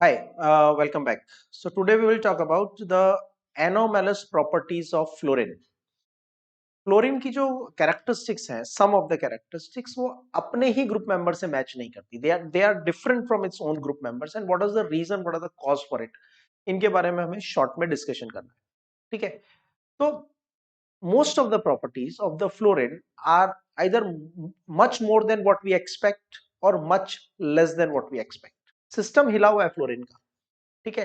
Hi, welcome back. So today we will talk about the anomalous properties of fluorine. Fluorine की जो characteristics हैं, सम of the characteristics वो अपने ही group member से मैच नहीं करती. They are different from its own group members and what is the reason, what are the cause for it. इनके बारे में हमें शॉर्ट में डिस्कशन करना है. ठीक है. तो most of the properties of the fluorine are either much more than what we expect or much less than what we expect. System हिला हुआ है फ्लोरीन का. ठीक है.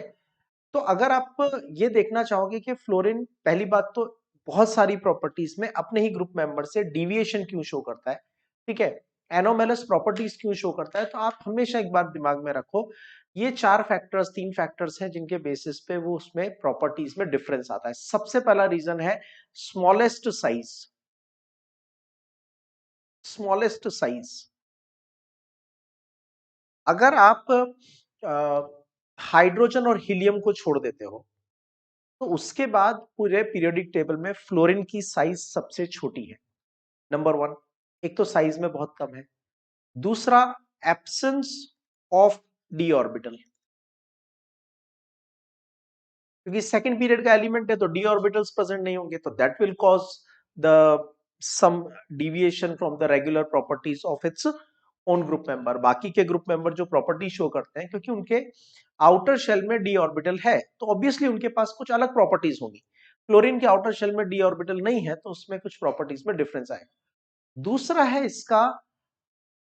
तो अगर आप ये देखना चाहोगे कि फ्लोरीन पहली बात तो बहुत सारी प्रॉपर्टीज में अपने ही ग्रुप मेंबर से डिविएशन क्यों शो करता है, ठीक है, एनोमेलस प्रॉपर्टीज क्यों शो करता है, तो आप हमेशा एक बात दिमाग में रखो. ये तीन फैक्टर्स हैं जिनके बेसिस पे वो उसमें प्रॉपर्टीज में डिफरेंस आता है. सबसे पहला रीजन है स्मॉलेस्ट साइज. Smallest size. अगर आप हाइड्रोजन और हीलियम को छोड़ देते हो तो उसके बाद पूरे पीरियोडिक टेबल में फ्लोरीन की साइज सबसे छोटी है. Number one. एक तो साइज में बहुत कम है. दूसरा, एब्सेंस ऑफ डी ऑर्बिटल. क्योंकि सेकंड पीरियड का एलिमेंट है तो डी ऑर्बिटल्स प्रेजेंट नहीं होंगे, तो that will cause the some deviation from the regular properties of its own group member. बाकी के ग्रुप मेंबर जो प्रॉपर्टी शो करते हैं, क्योंकि उनके आउटर शेल में डी ऑर्बिटल है तो ऑब्वियसली उनके पास कुछ अलग प्रॉपर्टीज होंगी. फ्लोरीन के आउटर शेल में डी ऑर्बिटल नहीं है तो उसमें कुछ प्रॉपर्टीज में डिफरेंस आएगा. दूसरा है इसका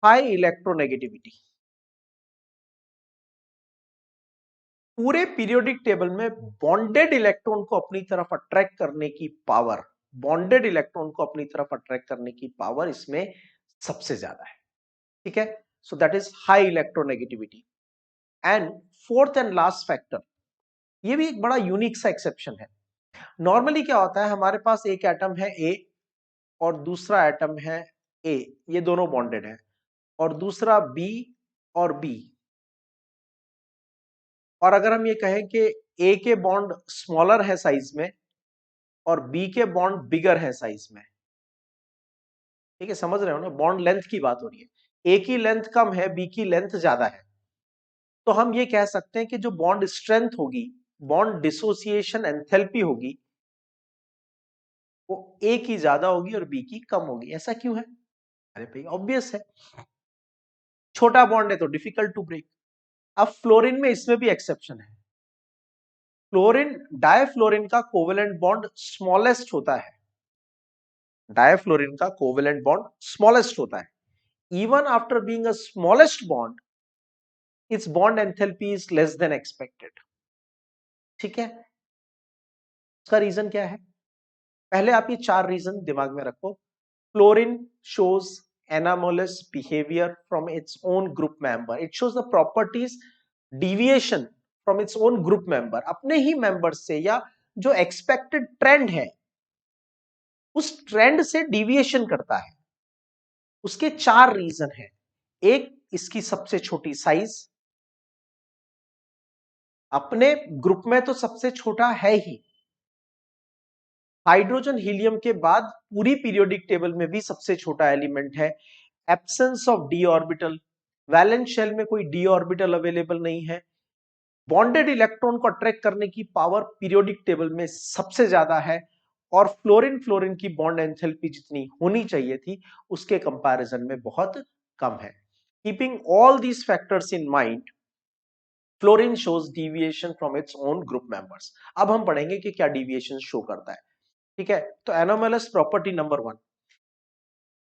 हाई इलेक्ट्रोनेगेटिविटी. पूरे पीरियोडिक टेबल में बॉन्डेड इलेक्ट्रॉन को अपनी तरफ अट्रैक्ट करने की पावर, बॉन्डेड इलेक्ट्रॉन को अपनी तरफ अट्रैक्ट करने की पावर इसमें सबसे ज्यादा है. ठीक है. So that is high electronegativity. And fourth and last factor, ये भी एक बड़ा यूनिक सा एक्सेप्शन है. नॉर्मली क्या होता है, हमारे पास एक एटम है ए और दूसरा एटम है ए, ये दोनों बॉन्डेड है, और दूसरा बी और बी. और अगर हम ये कहें कि ए के बॉन्ड स्मॉलर है साइज में और बी के बॉन्ड बिगर है साइज में. ठीक है, समझ रहे हो ना, बॉन्ड लेंथ की बात हो रही है. ए की लेंथ कम है, बी की लेंथ ज्यादा है, तो हम ये कह सकते हैं कि जो बॉन्ड स्ट्रेंथ होगी, बॉन्ड डिसोसिएशन एंथैल्पी होगी, वो ए की ज्यादा होगी और बी की कम होगी. ऐसा क्यों है? अरे भाई ऑब्वियस है, छोटा बॉन्ड है तो डिफिकल्ट टू ब्रेक. अब फ्लोरीन में इसमें भी एक्सेप्शन है. फ्लोरीन, डायफ्लोरीन का कोवेलेंट बॉन्ड स्मॉलेस्ट होता है. डायफ्लोरीन का कोवेलेंट बॉन्ड स्मॉलेस्ट होता है. even after being a smallest bond, its bond enthalpy is less than expected. ठीक है. इसका रीजन क्या है? पहले आप ये चार रीजन दिमाग में रखो. Fluorine shows anomalous behavior from its own group member. It shows the properties deviation from its own group member. अपने ही मेंबर से, या जो एक्सपेक्टेड ट्रेंड है उस ट्रेंड से डिविएशन करता है. उसके चार रीजन है. एक, इसकी सबसे छोटी साइज. अपने ग्रुप में तो सबसे छोटा है ही, हाइड्रोजन हीलियम के बाद पूरी पीरियोडिक टेबल में भी सबसे छोटा एलिमेंट है. Absence of D orbital. Valence shell में कोई डी ऑर्बिटल अवेलेबल नहीं है. बॉन्डेड इलेक्ट्रॉन को अट्रैक्ट करने की पावर पीरियोडिक टेबल में सबसे ज्यादा है. और फ्लोरीन, फ्लोरीन की बॉन्ड एंथैल्पी जितनी होनी चाहिए थी उसके कंपैरिजन में बहुत कम है. Keeping all these factors in mind, fluorine shows deviation from its own group members. अब हम पढ़ेंगे कि क्या डिविएशन शो करता है. ठीक है. तो एनोमलस प्रॉपर्टी नंबर वन,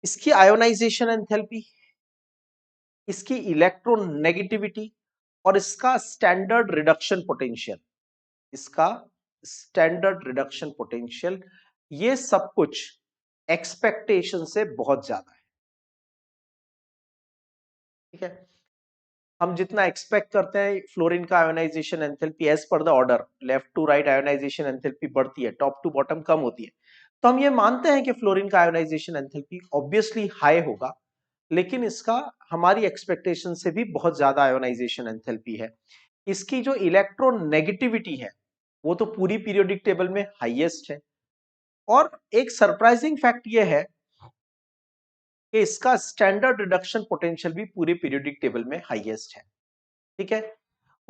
इसकी आयोनाइजेशन एंथैल्पी, इसकी इलेक्ट्रोनेगेटिविटी और इसका स्टैंडर्ड रिडक्शन पोटेंशियल. इसका स्टैंडर्ड रिडक्शन पोटेंशियल, ये सब कुछ एक्सपेक्टेशन से बहुत ज्यादा है. ठीक है. हम जितना एक्सपेक्ट करते हैं फ्लोरीन का ionization enthalpy as per the order, left to right ionization enthalpy बढ़ती है, टॉप टू बॉटम कम होती है. तो हम ये मानते हैं कि फ्लोरीन का आयोनाइजेशन एंथैल्पी ऑब्वियसली हाई होगा, लेकिन इसका हमारी एक्सपेक्टेशन से भी बहुत ज्यादा आयोनाइजेशन एंथैल्पी है. इसकी जो इलेक्ट्रोनेगेटिविटी है वो तो पूरी पीरियोडिक टेबल में हाईएस्ट है. और एक सरप्राइजिंग फैक्ट ये है कि इसका स्टैंडर्ड रिडक्शन पोटेंशियल भी पूरे पीरियोडिक टेबल में हाईएस्ट है. ठीक है.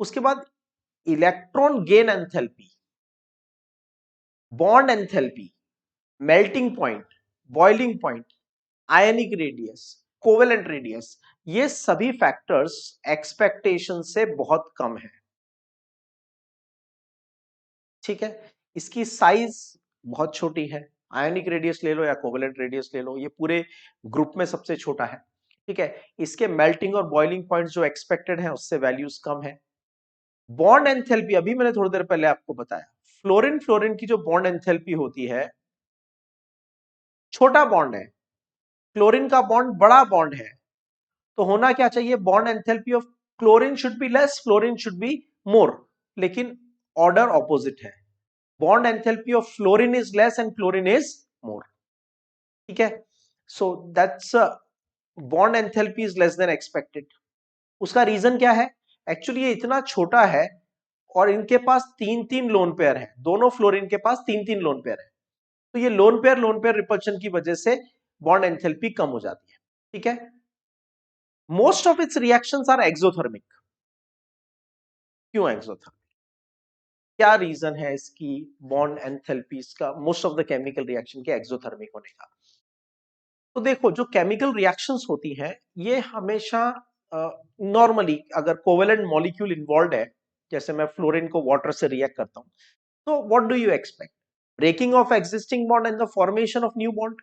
उसके बाद electron gain enthalpy, bond enthalpy, melting point, boiling point, ionic radius, covalent radius, ये सभी फैक्टर्स एक्सपेक्टेशन से बहुत कम है। ठीक है, इसकी साइज बहुत छोटी है, आयनिक रेडियस ले लो या कोवेलेंट रेडियस ले लो, ये पूरे ग्रुप में सबसे छोटा है। ठीक है, इसके मेल्टिंग और बॉइलिंग पॉइंट जो एक्सपेक्टेड है उससे वैल्यूज कम है। बॉन्ड एंथैल्पी अभी मैंने थोड़ी देर पहले आपको बताया, फ्लोरीन फ्लोरीन की जो बॉन्ड एंथैल्पी होती है, छोटा बॉन्ड है, क्लोरीन का बॉन्ड बड़ा बॉन्ड है, तो होना क्या चाहिए, bond enthalpy of chlorine should be less, fluorine should be more, लेकिन ऑर्डर ऑपोजिट है, bond enthalpy of fluorine is less and chlorine is more. ठीक है, so that's bond enthalpy is less than expected. उसका reason क्या है, actually ये इतना छोटा है और इनके पास तीन तीन लोन पेयर है, दोनों फ्लोरीन के पास तीन तीन लोन पेयर है, तो ये लोन पेयर रिपल्शन की वजह से बॉन्ड एंथैल्पी कम हो जाती है। ठीक है, most of its reactions are exothermic. क्यों एक्सोथर्मिक, क्या रीजन है इसकी बॉन्ड एंथैल्पीज का, most of the chemical reaction के एक्सोथर्मिक होने का? तो देखो, जो केमिकल रिएक्शंस होती हैं ये हमेशा नॉर्मली अगर कोवेलेंट मॉलिक्यूल इन्वॉल्व है, जैसे मैं फ्लोरीन को वाटर से रिएक्ट करता हूं, तो what do you expect, breaking of existing bond and the formation of new bond.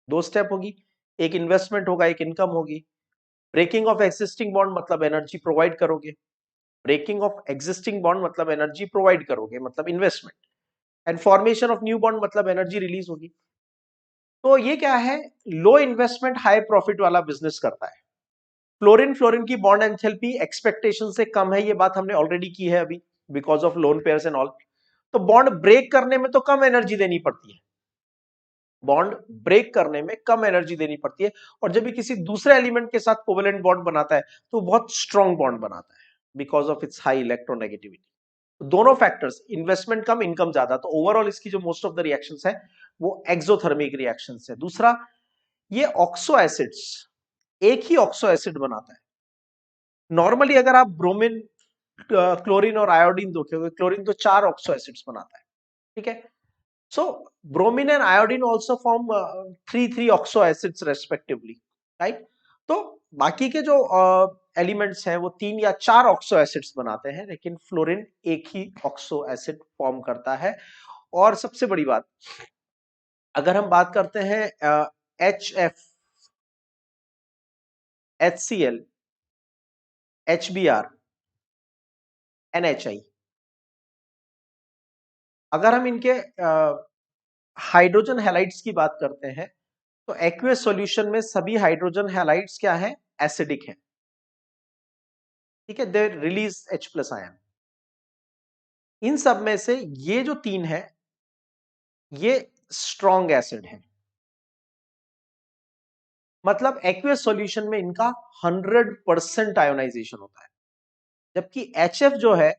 दो स्टेप होगी, एक इन्वेस्टमेंट होगा, एक इनकम होगी। ब्रेकिंग ऑफ एग्जिस्टिंग बॉन्ड मतलब एनर्जी प्रोवाइड करोगे, ब्रेकिंग ऑफ एग्जिस्टिंग बॉन्ड मतलब एनर्जी प्रोवाइड करोगे, मतलब investment, and formation of new bond मतलब एनर्जी रिलीज होगी। तो ये क्या है, लो इन्वेस्टमेंट हाई प्रॉफिट वाला बिजनेस करता है। फ्लोरीन फ्लोरीन की बॉन्ड एंथैल्पी एक्सपेक्टेशन से कम है, ये बात हमने ऑलरेडी की है अभी, because of lone pairs and all. तो बॉन्ड ब्रेक करने में तो कम एनर्जी देनी पड़ती है, बॉन्ड ब्रेक करने में कम एनर्जी देनी पड़ती है, और जब भी किसी दूसरे एलिमेंट के साथ कोवेलेंट बॉन्ड बनाता है तो बहुत स्ट्रॉन्ग बॉन्ड बनाता है because of its high electronegativity. दोनों फैक्टर्स, इन्वेस्टमेंट कम इनकम ज्यादा, तो ओवरऑल इसकी जो मोस्ट ऑफ द रिएक्शंस है वो एक्सोथर्मिक रिएक्शंस है। दूसरा, ये ऑक्सो एसिड्स एक ही ऑक्सो एसिड बनाता है। नॉर्मली अगर आप ब्रोमीन, क्लोरीन और आयोडीन देखोगे, क्लोरीन तो चार ऑक्सो एसिड्स बनाता है। ठीक है, so bromine and iodine also form three oxo acids respectively, right? तो बाकी के जो एलिमेंट्स हैं वो तीन या चार ऑक्सो एसिड्स बनाते हैं, लेकिन फ्लोरीन एक ही ऑक्सो एसिड फॉर्म करता है। और सबसे बड़ी बात, अगर हम बात करते हैं HF, HCl, HBr, NHI, अगर हम इनके हाइड्रोजन हैलाइड्स की बात करते हैं, तो एक्वियस सॉल्यूशन में सभी हाइड्रोजन हैलाइड्स क्या है, एसिडिक है। ठीक है, दे रिलीज H+ आयन। इन सब में से ये जो तीन है ये स्ट्रॉन्ग एसिड है, मतलब एक्वियस सॉल्यूशन में इनका 100% आयोनाइजेशन होता है, जबकि HF जो है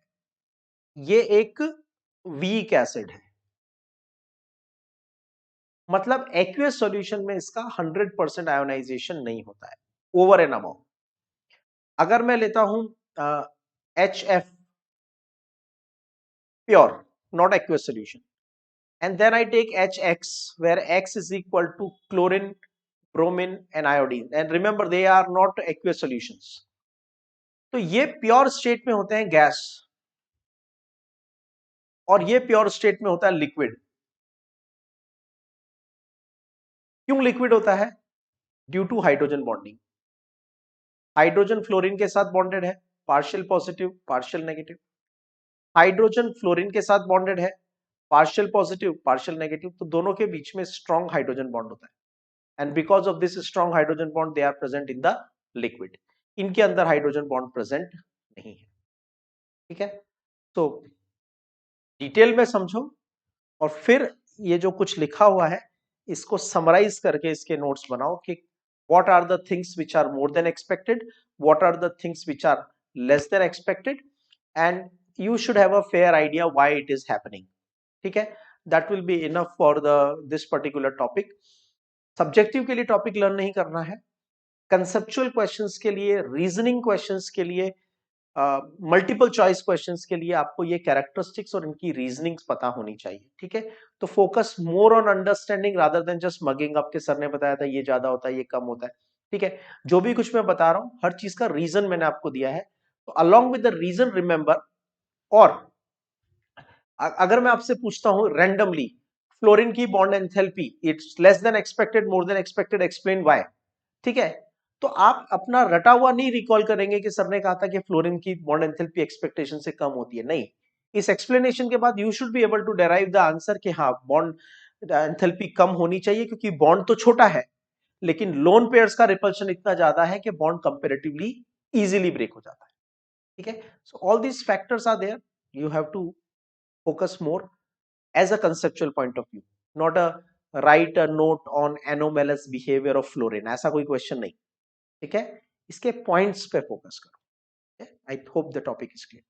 ये एक वीक एसिड है, मतलब एक्वियस सॉल्यूशन में इसका 100% आयोनाइजेशन नहीं होता है ओवर एंड अबाउट। अगर मैं लेता हूं HF pure, not aqueous solution, and then I take HX where X is equal to chlorine, bromine and iodine, and remember they are not aqueous solutions, तो ये प्योर स्टेट में होते हैं gas, और ये प्योर स्टेट में होता है लिक्विड। क्यों लिक्विड होता है, due to hydrogen bonding. Hydrogen fluorine के साथ बॉन्डेड है, partial positive partial negative, hydrogen fluorine के साथ बॉन्डेड है, पार्शियल पॉजिटिव पार्शियल नेगेटिव, तो दोनों के बीच में स्ट्रॉन्ग हाइड्रोजन बॉन्ड होता है, and because of this strong hydrogen bond they are present in the liquid. इनके अंदर हाइड्रोजन बॉन्ड प्रेजेंट नहीं है। ठीक है, तो डिटेल में समझो, और फिर ये जो कुछ लिखा हुआ है इसको समराइज करके इसके नोट्स बनाओ कि what are the things which are more than expected, what are the things which are less than expected, and you should have a fair idea why it is happening. ठीक है, that will be enough for this particular topic. Subjective के लिए topic learn नहीं करना है, conceptual questions के लिए, reasoning questions के लिए मल्टीपल चॉइस क्वेश्चंस के लिए आपको ये कैरेक्टरिस्टिक्स और इनकी रीजनिंग्स पता होनी चाहिए, ठीक है। तो focus more on understanding rather than just mugging. आपके सर ने बताया था ये ज्यादा होता है, ये कम होता है, ठीक है। जो भी कुछ मैं बता रहा हूं हर चीज का रीजन मैंने आपको दिया है, तो along with the reason remember. और अगर मैं आपसे पूछता हूं रैंडमली, फ्लोरीन की bond enthalpy it's less than expected, more than expected, explain why, ठीक है। तो आप अपना रटा हुआ नहीं रिकॉल करेंगे कि सर ने कहा था कि फ्लोरीन की बॉन्ड एंथैल्पी एक्सपेक्टेशन से कम होती है, नहीं। इस एक्सप्लेनेशन के बाद you should be able to derive the answer कि हाँ बॉन्ड एंथैल्पी कम होनी चाहिए, क्योंकि बॉन्ड तो छोटा है लेकिन लोन पेयर्स का रिपल्शन इतना ज्यादा है कि बॉन्ड कंपैरेटिवली इजीली ब्रेक हो जाता है, ठीक है। So all these factors are there, you have to focus more as a conceptual point of view, not a write a note on anomalous behavior of fluorine, ऐसा कोई question नहीं, ठीक है। इसके पॉइंट्स पे फोकस करो। I hope the topic is clear.